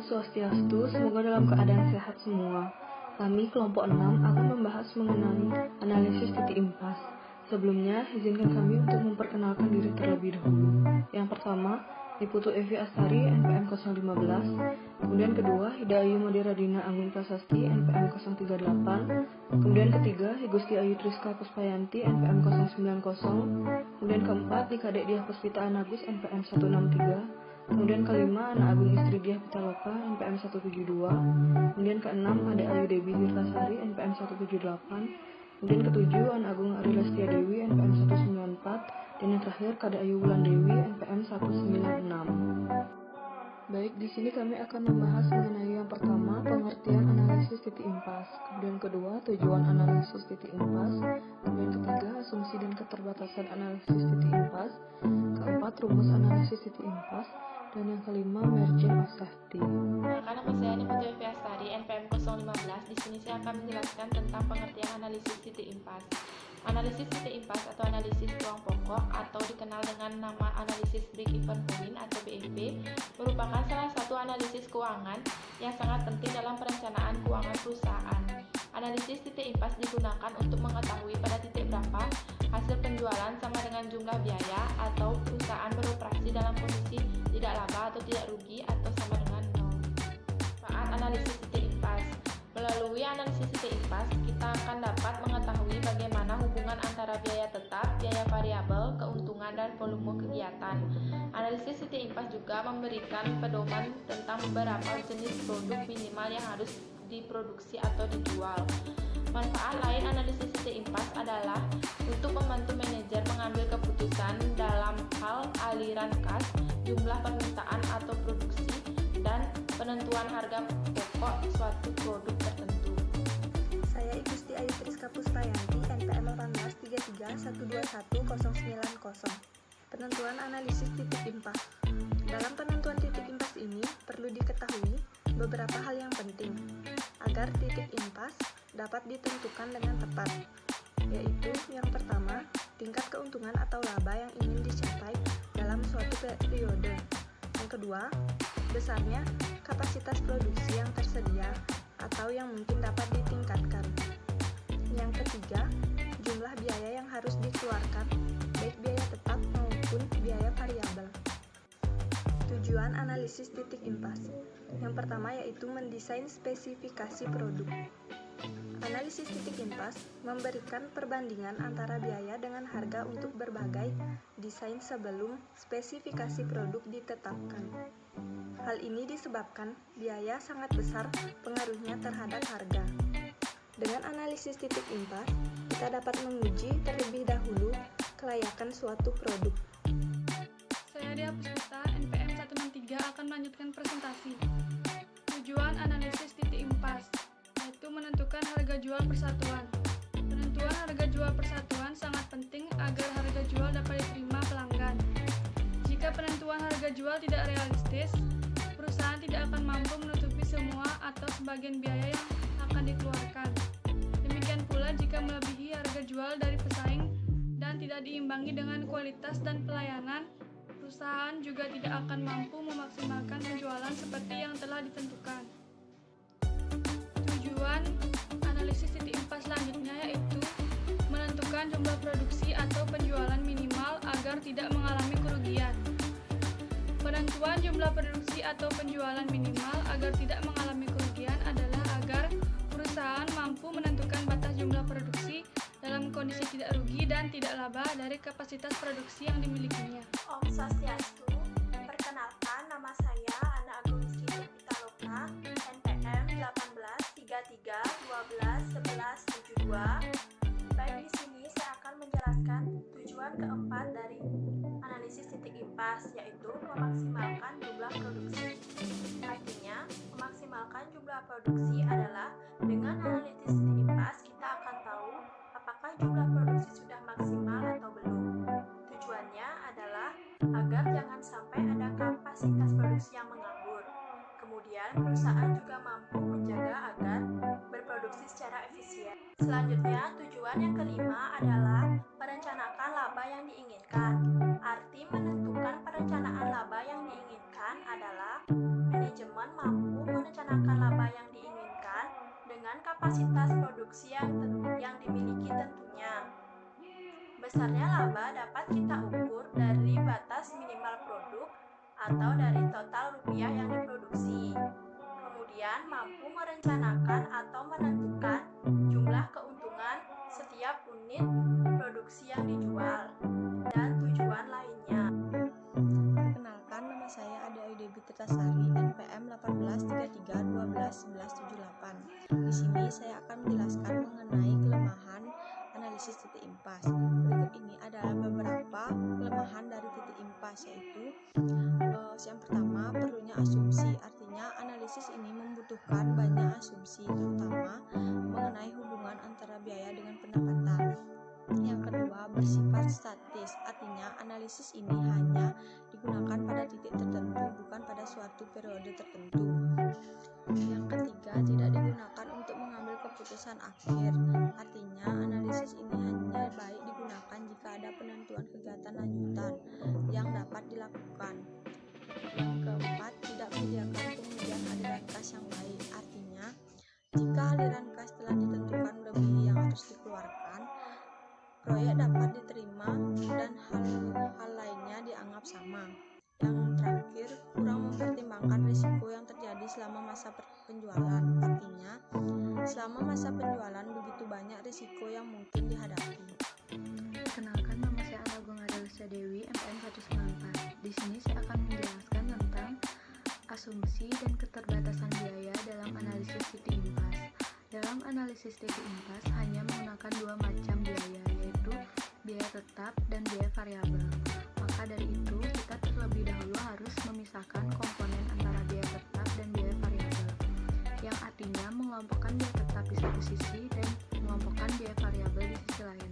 Swastiastu, semoga dalam keadaan sehat semua. Kami kelompok 6 akan membahas mengenai analisis titik impas. Sebelumnya, izinkan kami untuk memperkenalkan diri terlebih dahulu. Yang pertama, Iputu Evi Astari, NPM 015. Kemudian kedua, Hidayah Madiradina Anggun Prasasti, NPM 038. Kemudian ketiga, Igusti Ayu Triska Puspayanti, NPM 090. Kemudian keempat, Dikadek Diah Puspita Anagus, NPM 163. Kemudian kelima, Anak Agung Istri Diah Pitaloka, NPM 172. Kemudian keenam, Ade Ayu Debi Tirtasari, NPM 178. Kemudian ketujuh, Anak Agung Ari Lestia Dewi, NPM 194. Dan yang terakhir, Kade Ayu Wulan Dewi, NPM 196. Baik, di sini kami akan membahas mengenai yang pertama, pengertian analisis titik impas. Kemudian kedua, tujuan analisis titik impas. Kemudian ketiga, asumsi dan keterbatasan analisis titik impas. Keempat, rumus analisis titik impas. Dan yang kelima, margin of safety. Nama saya Iputu Evi Astari, NPM 015. Di sini saya akan menjelaskan tentang pengertian analisis titik impas. Analisis titik impas atau analisis ruang pokok atau dikenal dengan nama analisis break-even point atau BEP merupakan salah satu analisis keuangan yang sangat penting dalam perencanaan keuangan perusahaan. Analisis titik impas digunakan untuk mengetahui pada titik berapa hasil penjualan sama dengan jumlah biaya atau perusahaan beroperasi dalam posisi tidak laba atau tidak rugi atau sama dengan nol. Saat analisis titik impas, melalui analisis titik impas kita akan dapat mengetahui bagaimana hubungan antara biaya tetap, biaya variabel, keuntungan, dan volume kegiatan. Analisis titik impas juga memberikan pedoman tentang beberapa jenis produk minimal yang harus diproduksi atau dijual. Manfaat lain analisis titik impas adalah untuk membantu manajer mengambil keputusan dalam hal aliran kas, jumlah permintaan atau produksi, dan penentuan harga pokok suatu produk tertentu. Saya Igusti Ayu Triska Puspayanti, NPM 183312190. Penentuan analisis titik impas. Dalam penentuan titik impas ini perlu diketahui beberapa hal yang penting agar titik impas dapat ditentukan dengan tepat, yaitu yang pertama, tingkat keuntungan atau laba yang ingin dicapai dalam suatu periode. Yang kedua, besarnya kapasitas produksi yang tersedia atau yang mungkin dapat ditingkatkan. Yang ketiga, jumlah biaya yang harus dikeluarkan, baik biaya tetap maupun biaya variabel. Tujuan analisis titik impas. Yang pertama yaitu mendesain spesifikasi produk. Analisis titik impas memberikan perbandingan antara biaya dengan harga untuk berbagai desain sebelum spesifikasi produk ditetapkan. Hal ini disebabkan biaya sangat besar pengaruhnya terhadap harga. Dengan analisis titik impas, kita dapat menguji terlebih dahulu kelayakan suatu produk. Saya Diah Puspita, NPM 163 akan melanjutkan presentasi. Tujuan analisis titik impas yaitu menentukan harga jual persatuan. Penentuan harga jual persatuan sangat penting agar harga jual dapat diterima pelanggan. Jika penentuan harga jual tidak realistis, perusahaan tidak akan mampu menutupi semua atau sebagian biaya yang akan dikeluarkan. Demikian pula jika melebihi harga jual dari pesaing dan tidak diimbangi dengan kualitas dan pelayanan, perusahaan juga tidak akan mampu memaksimalkan penjualan seperti yang telah ditentukan. Tujuan analisis titik impas selanjutnya yaitu menentukan jumlah produksi atau penjualan minimal agar tidak mengalami kerugian. Penentuan jumlah produksi atau penjualan minimal agar tidak mengalami kerugian adalah agar perusahaan mampu menentukan batas jumlah produksi dalam kondisi tidak rugi dan tidak laba dari kapasitas produksi yang dimilikinya. Om Swastiastu, perkenalkan nama saya Anak Agung Istri Diah Pitaloka, NPM 1833121172. Baik, di sini saya akan menjelaskan tujuan keempat dari analisis titik impas, yaitu memaksimalkan jumlah produksi. Artinya, memaksimalkan jumlah produksi adalah dengan analisis titik impas kita akan tahu apakah jumlah produksi sudah maksimal atau belum. Tujuannya adalah agar jangan sampai ada kapasitas produksi yang menganggur. Kemudian, perusahaan juga mampu menjaga agar berproduksi secara efisien. Selanjutnya, tujuan yang kelima adalah merencanakan laba yang diinginkan. Arti menentukan perencanaan laba yang diinginkan adalah manajemen mampu kapasitas produksi yang dimiliki tentunya. Besarnya laba dapat kita ukur dari batas minimal produk atau dari total rupiah yang diproduksi. Kemudian mampu merencanakan atau menentukan jumlah keuntungan setiap unit produksi yang dijual dan tujuan lainnya. Perkenalkan, nama saya Ade Aida Bitritasari, NPM 1833121178. Di sini saya akan menjelaskan mengenai kelemahan analisis titik impas. Berikut ini adalah beberapa kelemahan dari titik impas, yaitu yang pertama, perlunya asumsi. Artinya analisis ini membutuhkan banyak asumsi, terutama mengenai hubungan antara biaya dengan pendapatan. Yang kedua, bersifat statis. Artinya analisis ini hanya digunakan pada titik tertentu, bukan pada suatu periode tertentu. Yang ketiga, tidak digunakan untuk mengambil keputusan akhir. Artinya analisis ini hanya baik digunakan jika ada penentuan kegiatan lanjutan yang dapat dilakukan. Yang keempat, tidak menyediakan pengujian aliran kas yang baik. Artinya, jika aliran kas telah ditentukan lebih yang harus dikeluarkan, proyek dapat diterima dan hal lainnya dianggap sama. Yang terakhir, kurang mempertimbangkan risiko yang terjadi selama masa penjualan. Artinya, selama masa penjualan begitu banyak risiko yang mungkin dihadapi. Kenalkan, nama saya Agung Adelisa Dewi, MPM 194. Di sini saya akan menjelaskan tentang asumsi dan keterbatasan biaya dalam analisis titik impas. Dalam analisis titik impas hanya menggunakan dua macam biaya, yaitu biaya tetap dan biaya variabel. Maka dari itu, kita terlebih dahulu harus memisahkan komponen antara biaya tetap dan biaya variabel, yang artinya mengelompokkan biaya tetap di satu sisi dan mengelompokkan biaya variabel di sisi lain.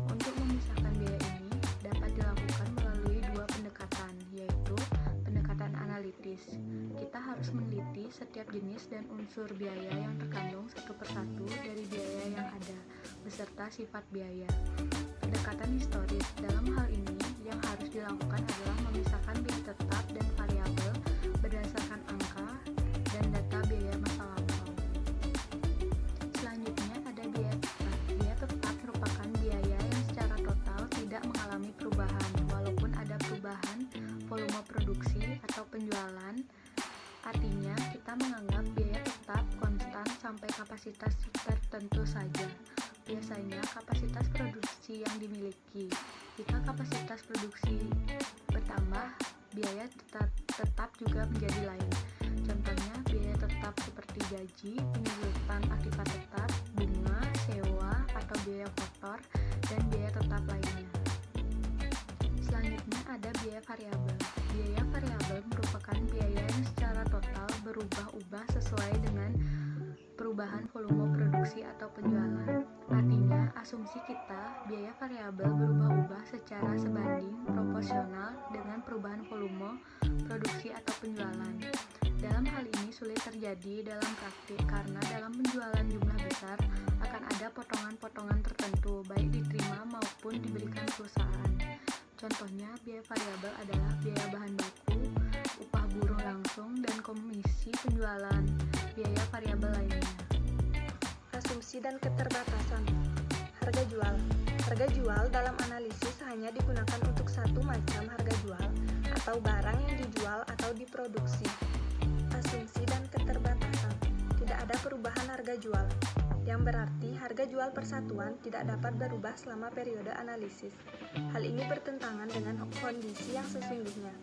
Untuk memisahkan biaya ini dapat dilakukan melalui dua pendekatan, yaitu pendekatan analitis. Kita harus meneliti setiap jenis dan unsur biaya yang terkandung satu persatu dari biaya yang ada, beserta sifat biaya. Pendekatan historis, dalam hal ini yang harus dilakukan adalah memisahkan biaya tetap dan variabel berdasarkan angka dan data biaya masa lampau. Selanjutnya ada biaya tetap. Biaya tetap merupakan biaya yang secara total tidak mengalami perubahan, walaupun ada perubahan volume produksi atau penjualan. Artinya, kita menganggap biaya tetap konstan sampai kapasitas tertentu saja. Biasanya kapasitas produksi yang dimiliki. Jika kapasitas produksi bertambah, biaya tetap juga menjadi lain. Contohnya, biaya tetap seperti gaji, penyusutan akibat tetap, bunga, sewa, atau biaya kotor, dan biaya tetap lainnya. Selanjutnya ada biaya variabel. Biaya variabel merupakan biaya yang secara total berubah-ubah sesuai dengan perubahan volume produksi atau penjualan. Artinya, asumsi kita biaya variabel berubah-ubah secara sebanding proporsional dengan perubahan volume produksi atau penjualan. Dalam hal ini sulit terjadi dalam praktik karena dalam penjualan jumlah besar akan ada potongan-potongan tertentu baik diterima maupun diberikan perusahaan. Contohnya, biaya variabel adalah biaya bahan baku, upah buruh langsung, dan komisi penjualan. Biaya variabel lainnya. Asumsi dan keterbatasan. Harga jual. Harga jual dalam analisis hanya digunakan untuk satu macam harga jual atau barang yang dijual atau diproduksi. Asumsi dan keterbatasan. Tidak ada perubahan harga jual, yang berarti harga jual persatuan tidak dapat berubah selama periode analisis. Hal ini bertentangan dengan kondisi yang sesungguhnya,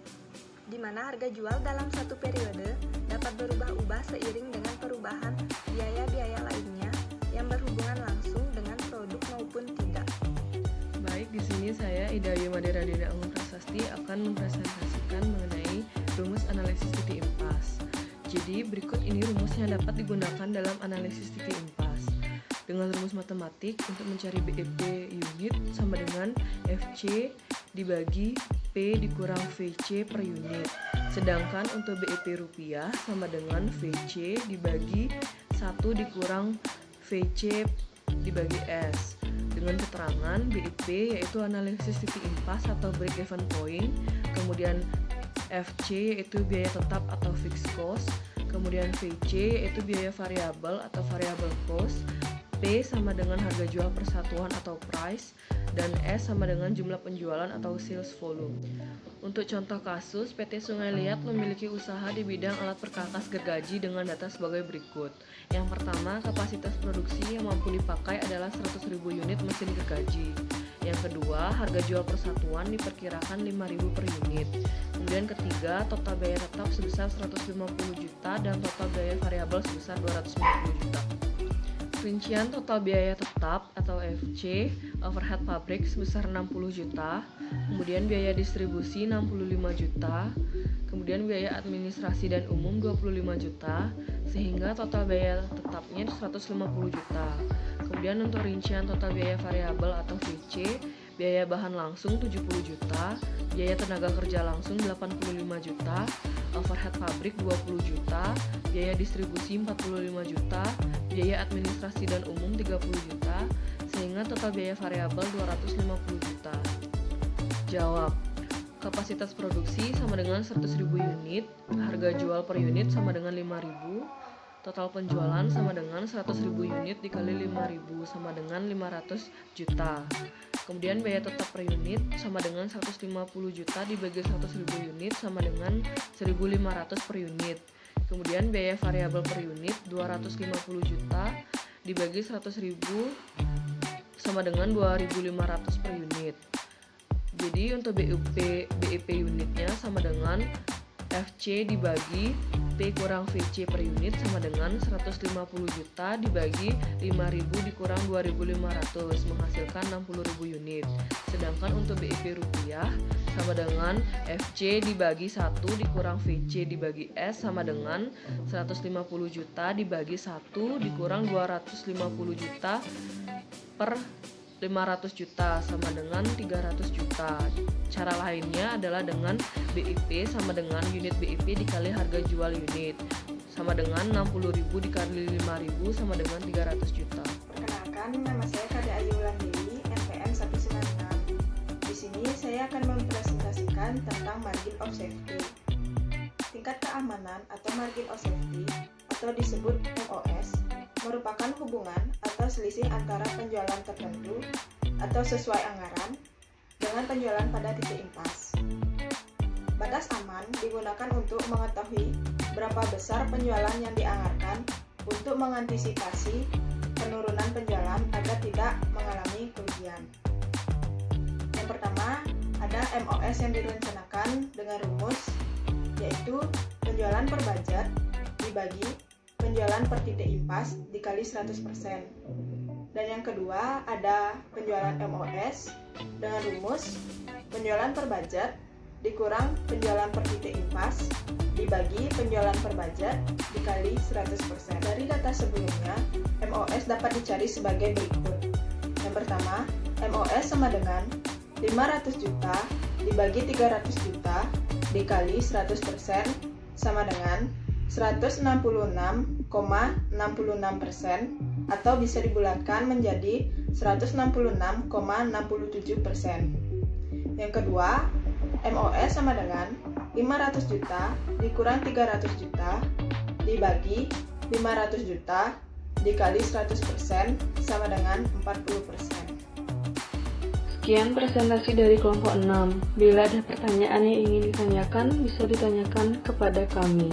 di mana harga jual dalam satu periode dapat berubah-ubah seiring dengan perubahan biaya-biaya lainnya yang berhubungan langsung dengan produk maupun tidak. Baik, di sini saya Ida Ayu Madera Dina Anggun Prasasti akan mempresentasikan mengenai rumus analisis titik impas. Jadi, berikut ini rumus yang dapat digunakan dalam analisis titik impas. Dengan rumus matematik, untuk mencari BEP unit sama dengan FC dibagi P dikurang VC per unit. Sedangkan untuk BEP rupiah sama dengan VC dibagi 1 dikurang VC dibagi S. Dengan keterangan BIP yaitu analisis titik impas atau break-even point, kemudian FC yaitu biaya tetap atau fixed cost, Kemudian VC yaitu biaya variabel atau variable cost, P sama dengan harga jual persatuan atau price, dan S sama dengan jumlah penjualan atau sales volume. Untuk contoh kasus, PT Sungai Liat memiliki usaha di bidang alat perkakas gergaji dengan data sebagai berikut. Yang pertama, kapasitas produksi yang mampu dipakai adalah 100.000 unit mesin gergaji. Yang kedua, harga jual persatuan diperkirakan 5.000 per unit. Kemudian ketiga, total biaya tetap sebesar 150 juta dan total biaya variabel sebesar 250 juta. Rincian total biaya tetap atau FC, overhead pabrik sebesar 60 juta, kemudian biaya distribusi 65 juta, kemudian biaya administrasi dan umum 25 juta, sehingga total biaya tetapnya 150 juta. Kemudian untuk rincian total biaya variabel atau VC, biaya bahan langsung 70 juta, biaya tenaga kerja langsung 85 juta, overhead pabrik 20 juta, biaya distribusi 45 juta, biaya administrasi dan umum 30 juta, sehingga total biaya variabel 250 juta. Jawab. Kapasitas produksi sama dengan 100.000 unit, harga jual per unit sama dengan 5.000, total penjualan sama dengan 100.000 unit dikali 5.000 sama dengan 500 juta. Kemudian biaya tetap per unit sama dengan 150 juta dibagi 100.000 unit sama dengan 1.500 per unit. Kemudian biaya variabel per unit 250 juta dibagi 100.000 sama dengan 2.500 per unit. Jadi untuk BIP unitnya sama dengan FC dibagi P kurang VC per unit sama dengan 150 juta dibagi 5.000 dikurang 2.500 menghasilkan 60.000 unit. Sedangkan untuk BIP rupiah sama dengan FC dibagi 1 dikurang VC dibagi S sama dengan 150 juta dibagi 1 dikurang 250 juta per 500 juta sama dengan 300 juta. Cara lainnya adalah dengan BIP sama dengan unit BIP dikali harga jual unit sama dengan 60.000 dikali 5.000 sama dengan 300 juta. Perkenalkan, nama saya Kada Ayu Wulandari, NPM 196. Di sini saya akan mempresentasikan tentang margin of safety. Tingkat keamanan atau margin of safety atau disebut MOS merupakan hubungan atau selisih antara penjualan tertentu atau sesuai anggaran dengan penjualan pada titik impas. Batas aman digunakan untuk mengetahui berapa besar penjualan yang dianggarkan untuk mengantisipasi penurunan penjualan agar tidak mengalami kerugian. Yang pertama, ada MOS yang direncanakan dengan rumus yaitu penjualan per budget dibagi penjualan per titik impas dikali 100%. Dan yang kedua ada penjualan MOS dengan rumus penjualan per budget dikurang penjualan per titik impas dibagi penjualan per budget dikali 100%. Dari data sebelumnya, MOS dapat dicari sebagai berikut. Yang pertama, MOS sama dengan 500 juta dibagi 300 juta dikali 100% sama dengan 166,66% atau bisa dibulatkan menjadi 166,67%. Yang kedua, MOS sama dengan 500 juta dikurang 300 juta dibagi 500 juta dikali 100% sama dengan 40%. Sekian presentasi dari kelompok 6. Bila ada pertanyaan yang ingin ditanyakan, bisa ditanyakan kepada kami.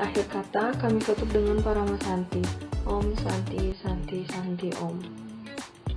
Akhir kata, kami tutup dengan Paramasanti. Om Santi Santi Santi Om.